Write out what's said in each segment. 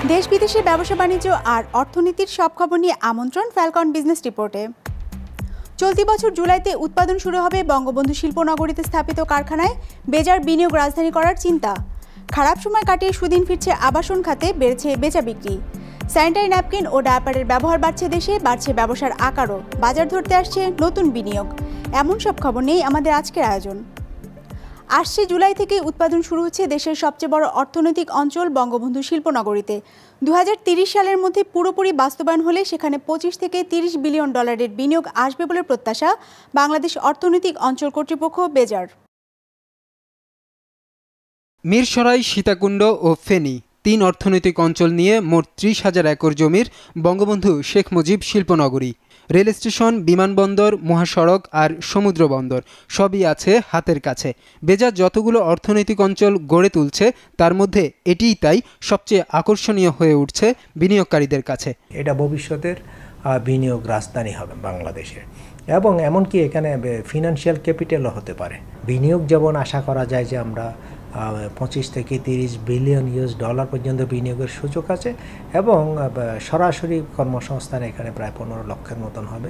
দেশ বিদেশে ব্যবসা বাণিজ্য আর অর্থনীতির সব খবর নিয়ে আমন্ত্রণ ফ্যালকন বিজনেস রিপোর্টে। চলতি বছর জুলাইতে উৎপাদন শুরু হবে বঙ্গবন্ধু শিল্পনগরীতে স্থাপিত কারখানায় বেজার বিনিয়োগ রাজধানী করার চিন্তা। খারাপ সময় কাটিয়ে সুদিন ফিরছে আবাসন খাতে, বেড়েছে বেচা বিক্রি। স্যানিটারি ন্যাপকিন ও ডায়াপারের ব্যবহার বাড়ছে দেশে, বাড়ছে ব্যবসার আকারও। বাজার ধরতে আসছে নতুন বিনিয়োগ। এমন সব খবর নিয়েই আমাদের আজকের আয়োজন। আসছে জুলাই থেকে উৎপাদন শুরু হচ্ছে দেশের সবচেয়ে বড় অর্থনৈতিক অঞ্চল বঙ্গবন্ধু শিল্পনগরীতে। 2030 সালের মধ্যে পুরোপুরি বাস্তবায়ন হলে সেখানে 25 থেকে 30 বিলিয়ন ডলারের বিনিয়োগ আসবে বলে প্রত্যাশা বাংলাদেশ অর্থনৈতিক অঞ্চল কর্তৃপক্ষ বেজার। মিরসরাই, সীতাকুণ্ড ও ফেনী তিন অর্থনৈতিক অঞ্চল নিয়ে মোট 30,000 একর জমির বঙ্গবন্ধু শেখ মুজিব শিল্পনগরী। রেল স্টেশন, বিমানবন্দর, মহাসড়ক আর সমুদ্র বন্দর সবই আছে হাতের কাছে। বেজার যতগুলো অর্থনৈতিক অঞ্চল গড়ে তুলছে তার মধ্যে এটিই তাই সবচেয়ে আকর্ষণীয় হয়ে উঠছে বিনিয়োগকারীদের কাছে। এটা ভবিষ্যতের বিনিয়োগ রাজধানী হবে বাংলাদেশের, এবং এমনকি এখানে ফিনান্সিয়াল ক্যাপিটালও হতে পারে। বিনিয়োগ যেমন আশা করা যায় যে আমরা 25 থেকে 30 বিলিয়ন ইউএস ডলার পর্যন্ত বিনিয়োগের সুযোগ আছে, এবং সরাসরি কর্মসংস্থান এখানে প্রায় 15 লক্ষের মতন হবে,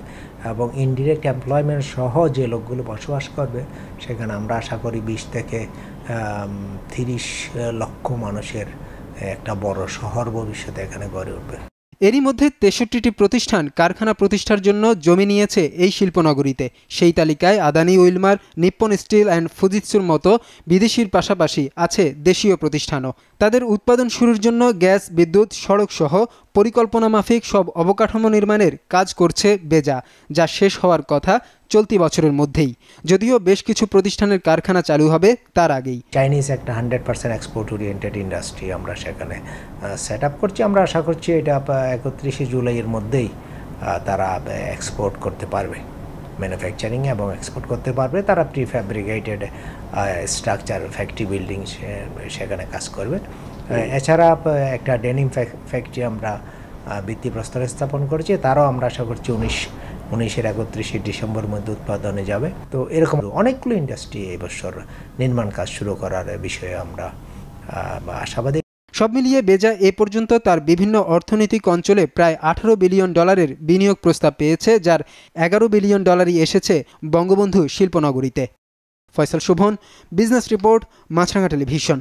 এবং ইনডিরেক্ট এমপ্লয়মেন্ট সহ যে লোকগুলো বসবাস করবে সেখানে আমরা আশা করি 20 থেকে 30 লক্ষ মানুষের একটা বড় শহর ভবিষ্যতে এখানে গড়ে উঠবে। এরই মধ্যে 63টি প্রতিষ্ঠান কারখানা প্রতিষ্ঠার জন্য জমি নিয়েছে এই শিল্পনগরীতে। সেই তালিকায় Adani, Wilmar, Nippon Steel and ফুজিৎসুর মতো বিদেশির পাশাপাশি আছে দেশীয় প্রতিষ্ঠানও। তাদের উৎপাদন শুরুর জন্য গ্যাস, বিদ্যুৎ, সড়ক সহ পরিকল্পনা মাফিক সব অবকাঠামো নির্মাণের কাজ করছে বেজা, যা শেষ হওয়ার কথা চলতি বছরের মধ্যেই, যদিও বেশ কিছু প্রতিষ্ঠানের কারখানা চালু হবে তার আগেই। চাইনিজ একটা 100% এক্সপোর্ট ওরিয়েন্টেড ইন্ডাস্ট্রি আমরা সেখানে সেট আপ করছি। আমরা আশা করছি এটা 31 জুলাইয়ের মধ্যেই তারা এক্সপোর্ট করতে পারবে, ম্যানুফ্যাকচারিং এবং এক্সপোর্ট করতে পারবে। তারা প্রিফ্যাব্রিকেটেড স্ট্রাকচার ফ্যাক্টরি বিল্ডিং সেখানে কাজ করবে। এছাড়া একটা ডেনিম ফ্যাক্টরি আমরা ভিত্তিপ্রস্তর স্থাপন করেছি, তারাও আমরা আশা করছি 31 ডিসেম্বর মধ্যে উৎপাদনে যাবে। তো এরকম অনেকগুলো ইন্ডাস্ট্রি এই বছর নির্মাণ কাজ শুরু করার বিষয়ে আমরা আশাবাদী। সব মিলিয়ে বেজা এ পর্যন্ত তার বিভিন্ন অর্থনৈতিক অঞ্চলে প্রায় 18 বিলিয়ন ডলারের বিনিয়োগ প্রস্তাব পেয়েছে, যার 11 বিলিয়ন ডলারই এসেছে বঙ্গবন্ধু শিল্পনগরীতে। ফয়সাল শোভন, বিজনেস রিপোর্ট, মাছরাঙা টেলিভিশন।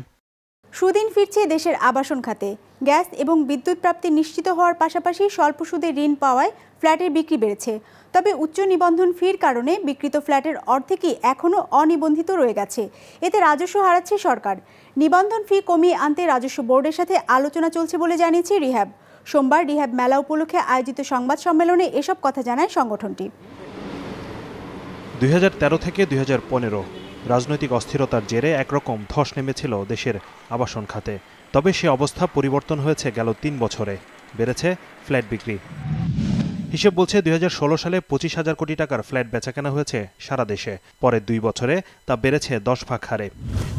সুদিন ফিরছে দেশের আবাসন খাতে। গ্যাস এবং বিদ্যুৎ প্রাপ্তি নিশ্চিত হওয়ার পাশাপাশি স্বল্প সুদে ঋণ পাওয়ায় ফ্ল্যাটের বিক্রি বেড়েছে। তবে উচ্চ নিবন্ধন ফির কারণে বিক্রিত ফ্ল্যাটের অর্ধেকই এখনও অনিবন্ধিত রয়ে গেছে। এতে রাজস্ব হারাচ্ছে সরকার। নিবন্ধন ফি কমিয়ে আনতে রাজস্ব বোর্ডের সাথে আলোচনা চলছে বলে জানিয়েছে রিহ্যাব। সোমবার রিহ্যাব মেলা উপলক্ষে আয়োজিত সংবাদ সম্মেলনে এসব কথা জানায় সংগঠনটি। 2013 থেকে 2015 রাজনৈতিক অস্থিরতার জেরে একরকম ধস নেমেছিল দেশের আবাসন খাতে। তবে সে অবস্থা পরিবর্তন হয়েছে গেল 3 বছরে। বেড়েছে ফ্ল্যাট বিক্রি। হিসেব বলছে 2016 সালে 25,000 কোটি টাকার ফ্ল্যাট বেচাকেনা হয়েছে সারা দেশে। পরের 2 বছরে তা বেড়েছে 10 ভাগ হারে।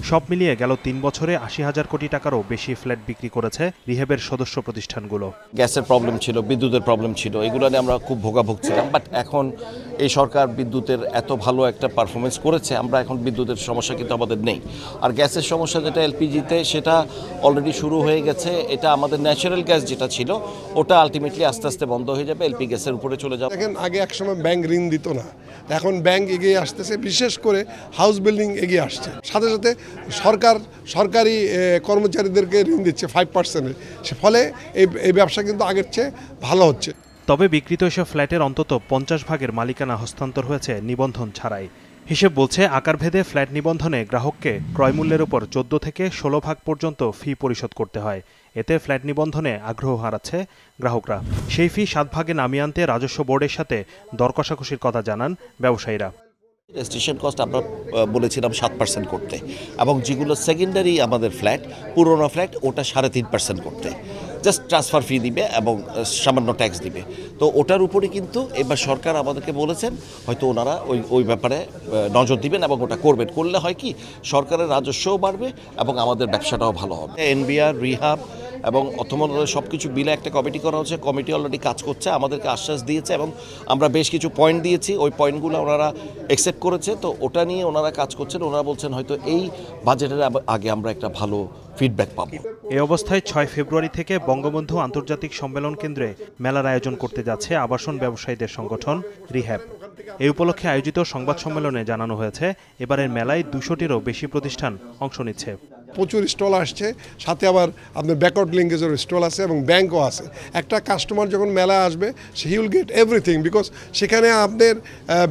সব মিলিয়ে গেল 3 বছরে 80,000 কোটি টাকারও বেশি ফ্ল্যাট বিক্রি করেছে রিহেবের সদস্য প্রতিষ্ঠানগুলো। গ্যাসের প্রবলেম ছিল, বিদ্যুতের প্রবলেম ছিল, এগুলো নিয়ে আমরা খুব ভোগাভোগ ছিলাম। বাট এখন এই সরকার বিদ্যুতের এত ভালো একটা পারফরমেন্স করেছে, আমরা এখন বিদ্যুতের সমস্যা কিন্তু আমাদের নেই। আর গ্যাসের সমস্যা যেটা এলপিজিতে, সেটা অলরেডি শুরু হয়ে গেছে। এটা আমাদের ন্যাচারাল গ্যাস যেটা ছিল, ওটা আলটিমেটলি আস্তে আস্তে বন্ধ হয়ে যাবে, এলপি গ্যাসের উপরে চলে যাবে। দেখেন, আগে একসময় ব্যাংক ঋণ দিত না, এখন ব্যাংক এগিয়ে আসতেছে, বিশেষ করে হাউস বিল্ডিং এগিয়ে আসছে। সাথে সাথে সরকারি কর্মচারীদেরকে ঋণ দিচ্ছে 5%-এর। ফলে এই ব্যবসা কিন্তু আগের চেয়ে ভালো হচ্ছে। তবে বিক্রিত এসব ফ্ল্যাটের অন্তত 50 ভাগের মালিকানা হস্তান্তর হয়েছে নিবন্ধন ছাড়াই। হিসেব বলছে আকারভেদে ফ্ল্যাট নিবন্ধনে গ্রাহককে ক্রয়মূল্যের উপর 14 থেকে 16 ভাগ পর্যন্ত ফি পরিশোধ করতে হয়। এতে ফ্ল্যাট নিবন্ধনে আগ্রহ হারাচ্ছে গ্রাহকরা। সেই ফি 7 ভাগে নামিয়ে আনতে রাজস্ব বোর্ডের সাথে দর কষাকষির কথা জানান ব্যবসায়ীরা। রেজিস্ট্রেশন কস্ট আমরা বলেছিলাম 7% করতে, এবং যেগুলো সেকেন্ডারি আমাদের ফ্ল্যাট, পুরোনো ফ্ল্যাট, ওটা 3.5% করতে। জাস্ট ট্রান্সফার ফি দিবে এবং সামান্য ট্যাক্স দিবে। তো ওটার উপরে কিন্তু এবার সরকার আমাদেরকে বলেছেন হয়তো ওনারা ওই ব্যাপারে নজর দিবেন এবং ওটা করবেন। করলে হয় কি, সরকারের রাজস্বও বাড়বে এবং আমাদের ব্যবসাটাও ভালো হবে। এনবিআর, রিহাব এবং অর্থ মন্ত্রণালয়ের সব কিছু মিলে একটা কমিটি করা হচ্ছে। কমিটি অলরেডি কাজ করছে, আমাদেরকে আশ্বাস দিয়েছে এবং আমরা বেশ কিছু পয়েন্ট দিয়েছি, ওই পয়েন্টগুলো ওনারা অ্যাকসেপ্ট করেছে। তো ওটা নিয়ে ওনারা কাজ করছেন। ওনারা বলছেন হয়তো এই বাজেটের আগে আমরা একটা ভালো ফিডব্যাক পাবো। এই অবস্থায় 6 ফেব্রুয়ারি থেকে বঙ্গবন্ধু আন্তর্জাতিক সম্মেলন কেন্দ্রে মেলার আয়োজন করতে যাচ্ছে আবাসন ব্যবসায়ীদের সংগঠন রিহ্যাব। এই উপলক্ষে আয়োজিত সংবাদ সম্মেলনে জানানো হয়েছে, এবারের মেলায় 200টিরও বেশি প্রতিষ্ঠান অংশ নিচ্ছে। প্রচুর স্টল আসছে, সাথে আবার আপনার ব্যাকওয়ার্ড লিঙ্কেজের স্টল আছে এবং ব্যাংকও আছে। একটা কাস্টমার যখন মেলায় আসবে সে উইল গেট এভরিথিং, বিকজ সেখানে আপনার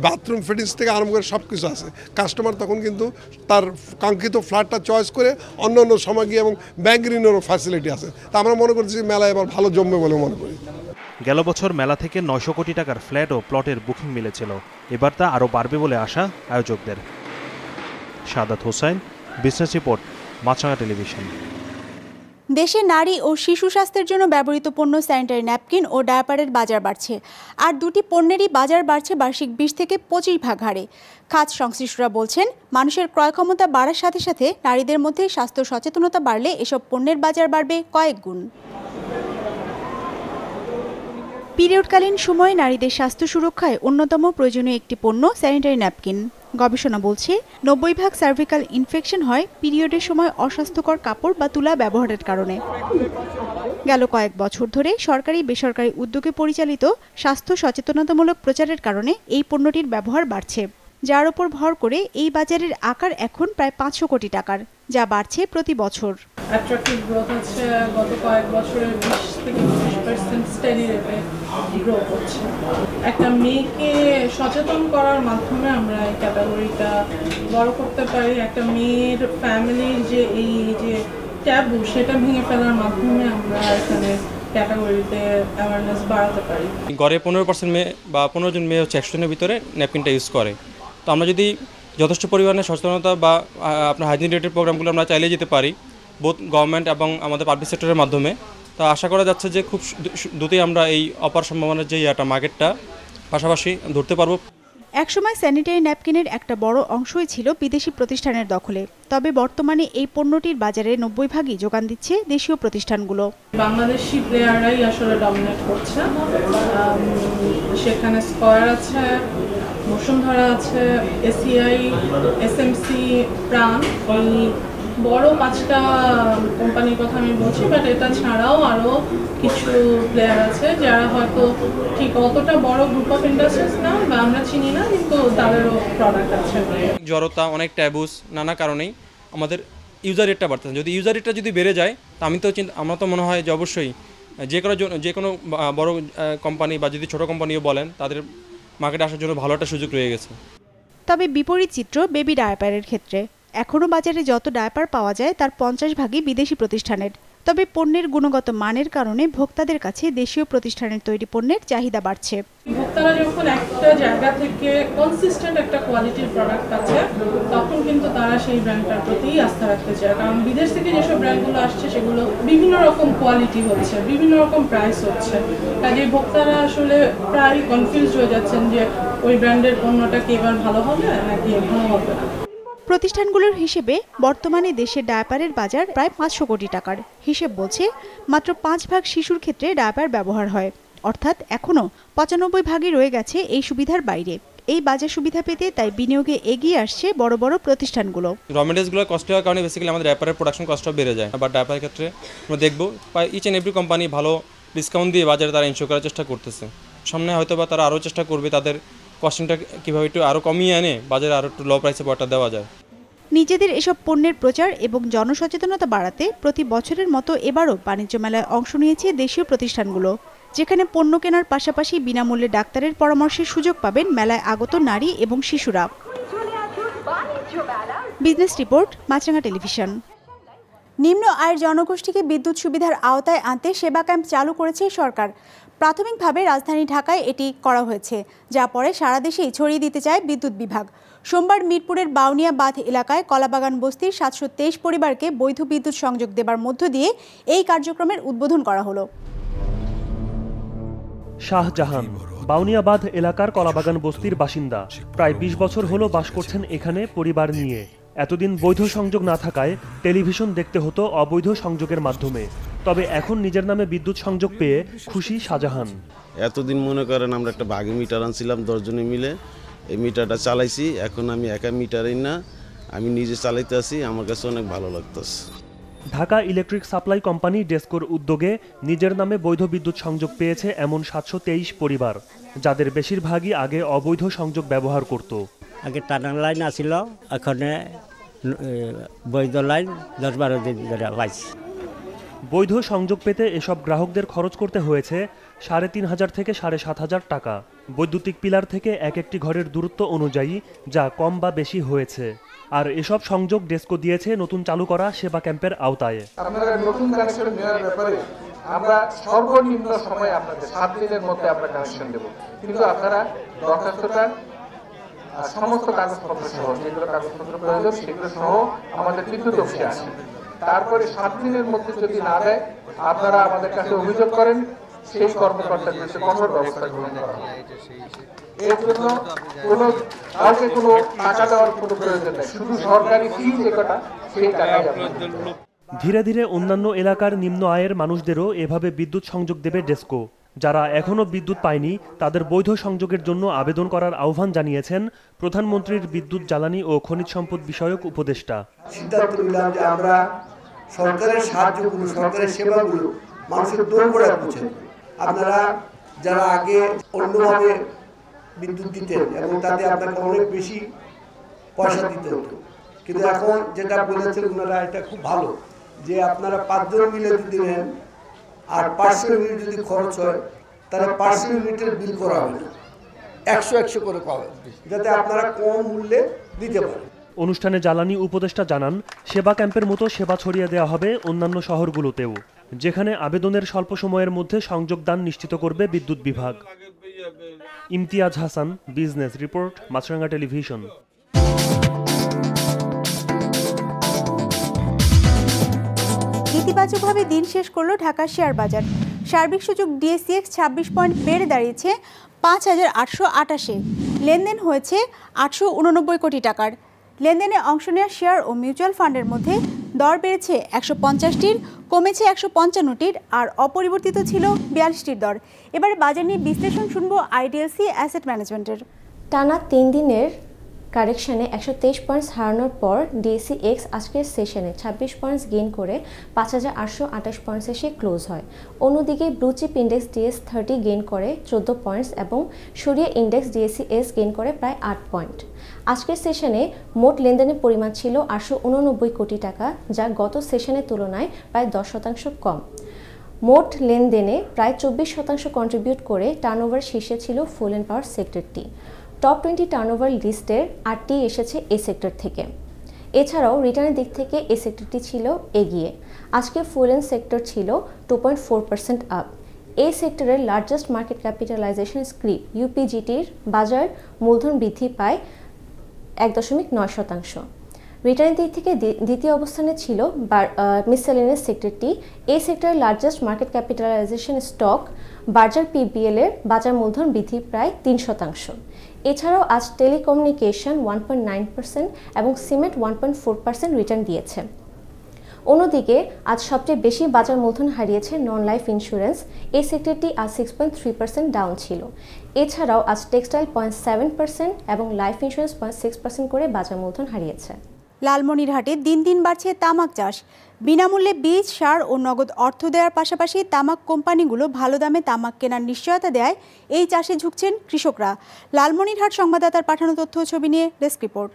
বাথরুম ফিটিংস থেকে আরম্ভ করে সব কিছু আছে। কাস্টমার তখন কিন্তু তার কাঙ্ক্ষিত ফ্ল্যাটটা চয়েস করে অন্য অন্য সময় গিয়ে, এবং ব্যাংক ঋণেরও ফ্যাসিলিটি আছে। তা আমরা মনে করছি মেলা এবার ভালো জমবে বলে মনে করি। গেল বছর মেলা থেকে 900 কোটি টাকার ফ্ল্যাট ও প্লটের বুকিং মিলেছিল, এবার তা আরও বাড়বে বলে আশা আয়োজকদের। সাদাত হোসেন, বিজনেস রিপোর্ট, মাছরাঙা টেলিভিশন। দেশে নারী ও শিশু স্বাস্থ্যের জন্য ব্যবহৃত পণ্য স্যানিটারি ন্যাপকিন ও ডায়াপারের বাজার বাড়ছে, আর দুটি পণ্যেরই বাজার বাড়ছে বার্ষিক 20 থেকে 25% হারে। খাত সংশ্লিষ্টরা বলছেন, মানুষের ক্রয় ক্ষমতা বাড়ার সাথে সাথে নারীদের মধ্যে স্বাস্থ্য সচেতনতা বাড়লে এসব পণ্যের বাজার বাড়বে কয়েক গুণ। পিরিয়ডকালীন সময়ে নারীদের স্বাস্থ্য সুরক্ষায় অন্যতম প্রয়োজনীয় একটি পণ্য স্যানিটারি ন্যাপকিন। গবেষণা বলছে 90% সার্ভিক্যাল ইনফেকশন হয় পিরিয়ডের সময় অস্বাস্থ্যকর কাপড় বা তুলা ব্যবহারের কারণে। গেল কয়েক বছর ধরে সরকারি বেসরকারি উদ্যোগে পরিচালিত স্বাস্থ্য সচেতনতামূলক প্রচারের কারণে এই পণ্যটির ব্যবহার বাড়ছে, যার উপর ভর করে এই বাজারের আকার এখন প্রায় 500 কোটি টাকার, যা বাড়ছে প্রতি বছর। অ্যাট্রাকটিভ গ্রোথ হচ্ছে গত কয়েক বছরে 20 থেকে 25% স্টেডি রেটে গ্রো করছে। একটা মেয়েকে সচেতন করার মাধ্যমে আমরা এই ক্যাটাগরিটা বড় করতে পারি। একটা মেয়ের ফ্যামিলির যে এই যে ট্যাবু, সেটা ভেঙে ফেলার মাধ্যমে আমরা এখানে ক্যাটাগরিতে অ্যাওয়ারনেস বাড়াতে পারি। গড়ে 15% মেয়ে বা 15 জন মেয়ে হচ্ছে 100 জনের ভিতরে ন্যাপকিনটা ইউজ করে। তো আমরা যদি যথেষ্ট পরিমাণে সচেতনতা বা আপনার হাইজিন রিলেটেড প্রোগ্রামগুলো আমরা চালিয়ে যেতে পারি, বোথ গভর্নমেন্ট এবং আমাদের পাবলিক সেক্টরের মাধ্যমে, তা আশা করা যাচ্ছে যে খুব দ্রুতই আমরা এই অপার সম্ভাবনার যে মার্কেটটা পাশাপাশি ধরতে পারবো। একসময় স্যানিটারি ন্যাপকিনের একটা বড় অংশই ছিল বিদেশি প্রতিষ্ঠানের দখলে, তবে বর্তমানে এই পণ্যটির বাজারে 90%ই যোগান দিচ্ছে দেশীয় প্রতিষ্ঠানগুলো। বাংলাদেশি প্লেয়াররাই আসলে ডমিনেট করছে। সেখানে স্কয়ার আছে, বসুন্ধরা আছে, এসিআই, এসএমসি, প্রাণ, এই বড় 5টা কোম্পানির কথা আমি বলছি। বাট এটা ছাড়াও আরও কিছু প্লেয়ার আছে যারা হয়তো ঠিক অতটা বড় গ্রুপ অফ ইন্ডাস্ট্রিজ না বা আমরা চিনি না, কিন্তু তাদেরও প্রোডাক্ট আছে। জড়তা, অনেক ট্যাবুস, নানা কারণেই আমাদের ইউজার রেটটা বাড়তেছে। যদি ইউজার রেটটা যদি বেড়ে যায়, তা আমার তো মনে হয় যে অবশ্যই যে কোনো বড় কোম্পানি বা যদি ছোটো কোম্পানিও বলেন, তাদের মার্কেটে আসার জন্য ভালো একটা সুযোগ রয়ে গেছে। তবে বিপরীত চিত্র বেবি ডায়াপারের ক্ষেত্রে। এখনও বাজারে যত ডায়াপার পাওয়া যায় তার 50%ই বিদেশি প্রতিষ্ঠানের। তবে পণ্যের গুণগত মানের কারণে ভোক্তাদের কাছে দেশীয় প্রতিষ্ঠানের তৈরি পণ্যের চাহিদা বাড়ছে। ভোক্তারা যখন একটা জায়গা থেকে কনসিস্টেন্ট একটা কোয়ালিটির প্রোডাক্ট পাচ্ছে, তখন কিন্তু তারা সেই ব্র্যান্ডটার প্রতিই আস্থা রাখতে চায়। কারণ বিদেশ থেকে যেসব ব্র্যান্ডগুলো আসছে সেগুলো বিভিন্ন রকম কোয়ালিটি হচ্ছে, বিভিন্ন রকম প্রাইস হচ্ছে। কাজে ভোক্তারা আসলে প্রায় কনফিউজ হয়ে যাচ্ছেন যে ওই ব্র্যান্ডের পণ্যটা কি এবার ভালো হবে নাকি ভালো হবে না। প্রতিষ্ঠানগুলোর হিসেবে বর্তমানে দেশে ডায়াপারের বাজার প্রায় 500 কোটি টাকার। হিসেব বলছে মাত্র 5% শিশুর ক্ষেত্রে ডায়াপার ব্যবহার হয়, অর্থাৎ এখনও 95%ই রয়ে গেছে এই সুবিধার বাইরে। এই বাজার সুবিধা পেতে তাই বিনিয়োগে এগিয়ে আসছে বড় বড় প্রতিষ্ঠানগুলো। র মেটেরিয়ালসগুলো কষ্ট হওয়ার কারণে বেসিক্যালি আমাদের ডায়াপারের প্রোডাকশন কস্টটা বেড়ে যায়। আবার ডায়াপারের ক্ষেত্রে আমরা দেখবো প্রায় ইচ অ্যান্ড এভরি কোম্পানি ভালো ডিসকাউন্ট দিয়ে বাজারে তারা ইনশিওর করার চেষ্টা করতেছে। সামনে হয়তো বা তারা আরও চেষ্টা করবে তাদের কস্টিংটা কীভাবে একটু আরও কমিয়ে এনে বাজারে আরও একটু লো প্রাইসে প্রোডাক্টটা দেওয়া যায়। নিজেদের এসব পণ্যের প্রচার এবং জনসচেতনতা বাড়াতে প্রতি বছরের মতো এবারও বাণিজ্য মেলায় অংশ নিয়েছে দেশীয় প্রতিষ্ঠানগুলো, যেখানে পণ্য কেনার পাশাপাশি বিনামূল্যে ডাক্তারের পরামর্শের সুযোগ পাবেন মেলায় আগত নারী এবং শিশুরা। বিজনেস রিপোর্ট, মাছরাঙা টেলিভিশন। নিম্ন আয়ের জনগোষ্ঠীকে বিদ্যুৎ সুবিধার আওতায় আনতে সেবা ক্যাম্প চালু করেছে সরকার। প্রাথমিকভাবে রাজধানী ঢাকায় এটি করা হয়েছে, যা পরে সারা দেশেই ছড়িয়ে দিতে চায় বিদ্যুৎ বিভাগ। সোমবার মিরপুরের বাউনিয়া বাঁধ এলাকায় কলাবাগান বস্তির 723 পরিবারকে বৈধ বিদ্যুৎ সংযোগ দেবার মধ্য দিয়ে এই কার্যক্রমের উদ্বোধন করা হলো। শাহজাহান বাউনিয়া বাঁধ এলাকার কলাবাগান বস্তির বাসিন্দা। প্রায় 20 বছর হলো বাস করছেন এখানে পরিবার নিয়ে। এতদিন বৈধ সংযোগ না থাকায় টেলিভিশন দেখতে হতো অবৈধ সংযোগের মাধ্যমে। তবে এখন নিজের নামে বিদ্যুৎ সংযোগ পেয়ে খুশি শাহজাহান। এতদিন মনে করেন আমরা একটা ভাগে মিটার আনছিলাম 10 জনে মিলে, এই মিটারটা চালাইছি। এখন আমি একা মিটারই না, আমি নিজে চালাইতে আছি, আমার কাছে অনেক ভালো লাগতেছে। Dhaka electric supply company DESCO উদ্যোগে নিজের নামে বৈধ বিদ্যুৎ সংযোগ পেয়েছে এমন 723 পরিবার, যাদের বেশিরভাগই আগে অবৈধ সংযোগ ব্যবহার করত। আগে টানা লাইন আসিল, এখন বৈধ লাইন 10-12 দিন ধরে পাইছি। বৈধ সংযোগ পেতে এসব গ্রাহকদের খরচ করতে হয়েছে 3,500 থেকে 7,500 টাকা বৈদ্যুতিক পিলার থেকে এক একটি ঘরের দূরত্ব অনুযায়ী, যা কম বা বেশি হয়েছে। আর এসব সংযোগ ডেসকো দিয়েছে নতুন চালু করা সেবা ক্যাম্পের আওতায়। আপনারা নতুন কানেকশন নেওয়ার ব্যাপারে আমরা সর্বনিম্ন সময় আপনাদের 7 দিনের মধ্যে আমরা কানেকশন দেব, কিন্তু আপনারা দরখাস্তটা সমস্ত কাগজপত্র সহ, যেগুলো কাগজপত্র প্রয়োজন সেগুলো সহ আমাদের বিদ্যুৎ অফিসে আসেন। তারপরে 7 দিনের মধ্যে যদি না দেয়, আপনারা আমাদের কাছে অভিযোগ করেন, সেই কর্মকর্তার বিরুদ্ধে কঠোর ব্যবস্থা গ্রহণ করা হবে। এর জন্য কাউকে কোনো টাকা দেওয়ার কোনো প্রয়োজন নেই, শুধু সরকারি ফি যে কটা সেই টাকাই আপনাদের। ধীরে ধীরে অন্যান্য এলাকার নিম্ন আয়ের মানুষদেরও এভাবে বিদ্যুৎ সংযোগ দেবে ডেসকো। যারা এখনো বিদ্যুৎ পায়নি তাদের বৈধ সংযোগের জন্য আবেদন করার আহ্বান জানিয়েছেন প্রধানমন্ত্রীর বিদ্যুৎ, জ্বালানি ও খনিজ সম্পদ বিষয়ক উপদেষ্টা। সিদ্ধান্ত নিলাম যে আমরা সরকারের সাহায্যগুলো, সরকারের সেবাগুলো মানুষের দোরগোড়ায় পৌঁছে দেব। আপনারা যারা আগে অন্যভাবে বিদ্যুৎ দিতেন এবং তাতে আপনাকে অনেক বেশি পয়সা দিতে হতো, কিন্তু এখন যেটা বলেছেন ওনারা, এটা খুব ভালো যে আপনারা 5 জন মিলে যদি নেন আর 500 ইউনিট যদি খরচ হয়, তাহলে 500 ইউনিটের বিল করা হবে না, 100 করে পাবে, যাতে আপনারা কম মূল্যে দিতে পারেন। অনুষ্ঠানে জ্বালানি উপদেষ্টা জানান, সেবা ক্যাম্পের মতো সেবা ছড়িয়ে দেওয়া হবে অন্যান্য শহরগুলোতেও, যেখানে আবেদনের স্বল্প সময়ের মধ্যে সংযোগ দান নিশ্চিত করবে বিদ্যুৎ বিভাগ। ইমতিয়াজ হাসান, বিজনেস রিপোর্ট, মাছরাঙ্গা টেলিভিশন। ইতিবাচকভাবে দিন শেষ করলো ঢাকার শেয়ার বাজার। সার্বিক সূচক DACX 26 পয়েন্ট বেড়ে দাঁড়িয়েছে 5,828-এ। লেনদেন হয়েছে 889 কোটি টাকার। লেনদেনে অংশ নেওয়া শেয়ার ও মিউচুয়াল ফান্ডের মধ্যে দর বেড়েছে 150টির, কমেছে 155টির, আর অপরিবর্তিত ছিল 42টির দর। এবারে বাজার নিয়ে বিশ্লেষণ শুনবো IDLC অ্যাসেট ম্যানেজমেন্টের। টানা 3 দিনের কারেকশনে 123 পয়েন্টস হারানোর পর DACX আজকের সেশনে 26 পয়েন্টস গেইন করে 5,828 পয়েন্টস এসে ক্লোজ হয়। অন্যদিকে blue chip index DS30 gain করে 14 পয়েন্টস এবং সরিয়া ইন্ডেক্স DACS গেইন করে প্রায় 8 পয়েন্ট। আজকের সেশনে মোট লেনদেনের পরিমাণ ছিল 889 কোটি টাকা, যা গত সেশনের তুলনায় প্রায় 10% কম। মোট লেনদেনে প্রায় 24% কন্ট্রিবিউট করে টার্নওভার শীর্ষে ছিল ফুয়েল অ্যান্ড পাওয়ার সেক্টরটি। টপ 20 টার্নওভার লিস্টের 8টি এসেছে এই সেক্টর থেকে। এছাড়াও রিটার্নের দিক থেকে এই সেক্টরটি ছিল এগিয়ে। আজকে ফুয়েল অ্যান্ড সেক্টর ছিল 2.4% আপ। এই সেক্টরের লার্জেস্ট মার্কেট ক্যাপিটালাইজেশন স্ক্রিপ UPGTর বাজার মূলধন বৃদ্ধি পায় 1.9%। রিটার্নের দিক থেকে দ্বিতীয় অবস্থানে ছিল মিসেলেনিয়াস সেক্টরটি। এই সেক্টরের largest market capitalization stock Berger PBL এর বাজার মূলধন বৃদ্ধি প্রায় 3%। এছাড়াও আজ টেলিকমিউনিকেশন 1.9% এবং সিমেন্ট 1.4% রিটার্ন দিয়েছে। অন্যদিকে আজ সবচেয়ে বেশি বাজার মূলধন হারিয়েছে নন লাইফ ইন্স্যুরেন্স। এই সেক্টরটি আজ 6.3% ডাউন ছিল। এছাড়াও আজ টেক্সটাইল 0.7% এবং লাইফ ইন্স্যুরেন্স 0.6% করে বাজার মূলধন হারিয়েছে। লালমনিরহাটে দিন দিন বাড়ছে তামাক চাষ। বিনামূল্যে বীজ, সার ও নগদ অর্থ দেওয়ার পাশাপাশি তামাক কোম্পানিগুলো ভালো দামে তামাক কেনার নিশ্চয়তা দেয় এই চাষে ঝুঁকছেন কৃষকরা। লালমনিরহাট সংবাদদাতার পাঠানো তথ্য ও ছবি নিয়ে ডেস্ক রিপোর্ট।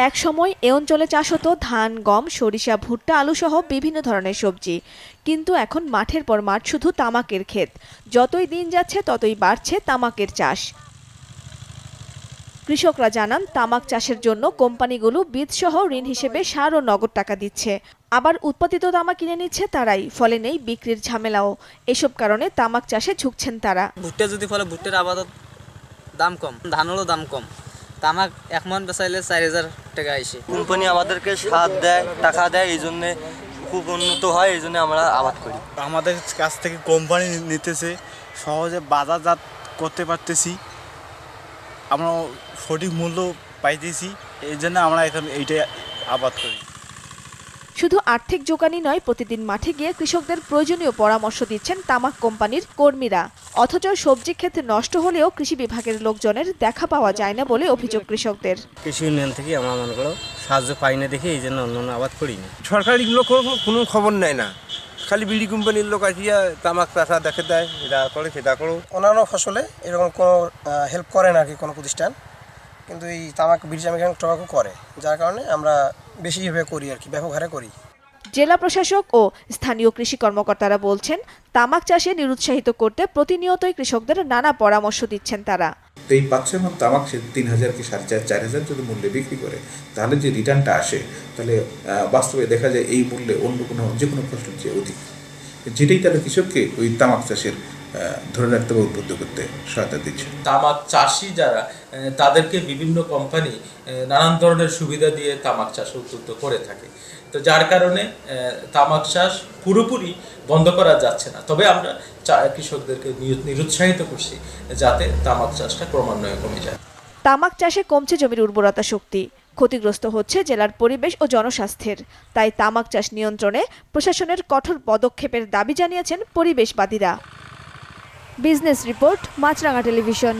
এক সময় এ অঞ্চলে চাষ হতো ধান, গম, সরিষা, ভুট্টা, আলু সহ বিভিন্ন ধরনের সবজি, কিন্তু এখন মাঠের পর মাঠ শুধু তামাকের ক্ষেত। যতই দিন যাচ্ছে ততই বাড়ছে তামাকের চাষ। কৃষকরা জানান, তামাক চাষের জন্য কোম্পানিগুলো বীজসহ ঋণ হিসেবে সার ও নগদ টাকা দিচ্ছে। আবার উৎপাদিত তামাক কিনে নিচ্ছে তারাই, ফলে নেই বিক্রির ঝামেলাও। এসব কারণে তামাক চাষে ঝুঁকছেন তারা। ভুট্টা যদি ফলে ভুট্টার আবাদত দাম কম, ধানেরও দাম কম। তামাক 1 মণ বেচাইলে 4,000 টাকা আসে। কোম্পানি আমাদেরকে সার দেয়, টাকা দেয়, এই জন্য খুব উন্নত হয়, এই জন্য আমরা আবাদ করি। আমাদের কাছ থেকে কোম্পানি নিতেছে, সহজে বাজারজাত করতে পারতেছি, আমরা সঠিক মূল্য পাইতেছি, এই জন্য আমরা এখন এইটাই আবাদ করি। শুধু আর্থিক যোগানই নয়, প্রতিদিন মাঠে গিয়ে কৃষকদের প্রয়োজনীয় পরামর্শ দিচ্ছেন তামাক কোম্পানির কর্মীরা। অথচ সবজি ক্ষেত নষ্ট হলেও কৃষি বিভাগের লোকজনের দেখা পাওয়া যায় না বলে অভিযোগ কৃষকদের। কৃষি ইউনিয়ন থেকে আমরা মনে করো সাহায্য পাই না দেখে এই জন্য অন্যান্য আবাদ করিনি। সরকারি লোক কোনো খবর নেয় না, খালি বিড়ি কোম্পানির লোক আসিয়া তামাক চাষা দেখে দেয়, এটা করে সেটা করো। অন্যান্য ফসলে এরকম কোনো হেল্প করে না আর কি কোনো প্রতিষ্ঠান, কিন্তু এই তামাক বিড়ি টোবাকো করে, যার কারণে আমরা বেশিভাবে করি আর কি, ব্যাপক হারে করি। জেলা প্রশাসক ও স্থানীয় কৃষি কর্মকর্তারা বলছেন, তামাক চাষে নিরুৎসাহিত করতে প্রতিনিয়তই কৃষকদের নানা পরামর্শ দিচ্ছেন তারা। এই পাচ্ছে এবং তামাক সে 3,000 কি 4,500 যদি মূল্যে বিক্রি করে, তাহলে যে রিটার্নটা আসে, তাহলে বাস্তবে দেখা যায় এই মূল্যে অন্য কোনো যে কোনো ফসলের চেয়ে অধিক, যেটাই তাহলে কৃষককে ওই তামাক চাষের ধরে রাখতে বা উদ্বুদ্ধ করতে সহায়তা দিচ্ছে। তামাক চাষি যারা, তাদেরকে বিভিন্ন কোম্পানি নানান ধরনের সুবিধা দিয়ে তামাক চাষ উদ্বুদ্ধ করে থাকে। তো যার কারণে তামাক চাষ পুরোপুরি বন্ধ করা যাচ্ছে না, তবে আমরা কৃষকদেরকে নিরুৎসাহিত করছি যাতে তামাক চাষটা ক্রমান্বয়ে কমে যায়। তামাক চাষে কমছে জমির উর্বরতা শক্তি, ক্ষতিগ্রস্ত হচ্ছে জেলার পরিবেশ ও জনস্বাস্থ্যের। তাই তামাক চাষ নিয়ন্ত্রণে প্রশাসনের কঠোর পদক্ষেপের দাবি জানিয়েছেন পরিবেশবাদীরা। বিজনেস রিপোর্ট, মাছরাঙা টেলিভিশন।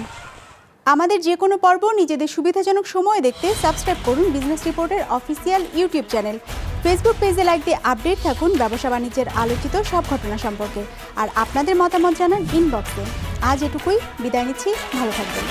আমাদের যে কোনো পর্ব নিজেদের সুবিধাজনক সময়ে দেখতে সাবস্ক্রাইব করুন বিজনেস রিপোর্টের অফিসিয়াল ইউটিউব চ্যানেল। ফেসবুক পেজে লাইক দিয়ে আপডেট থাকুন ব্যবসা বাণিজ্যের আলোচিত সব ঘটনা সম্পর্কে। আর আপনাদের মতামত জানান ইনবক্সে। আজ এটুকুই, বিদায় নিচ্ছি, ভালো থাকবেন।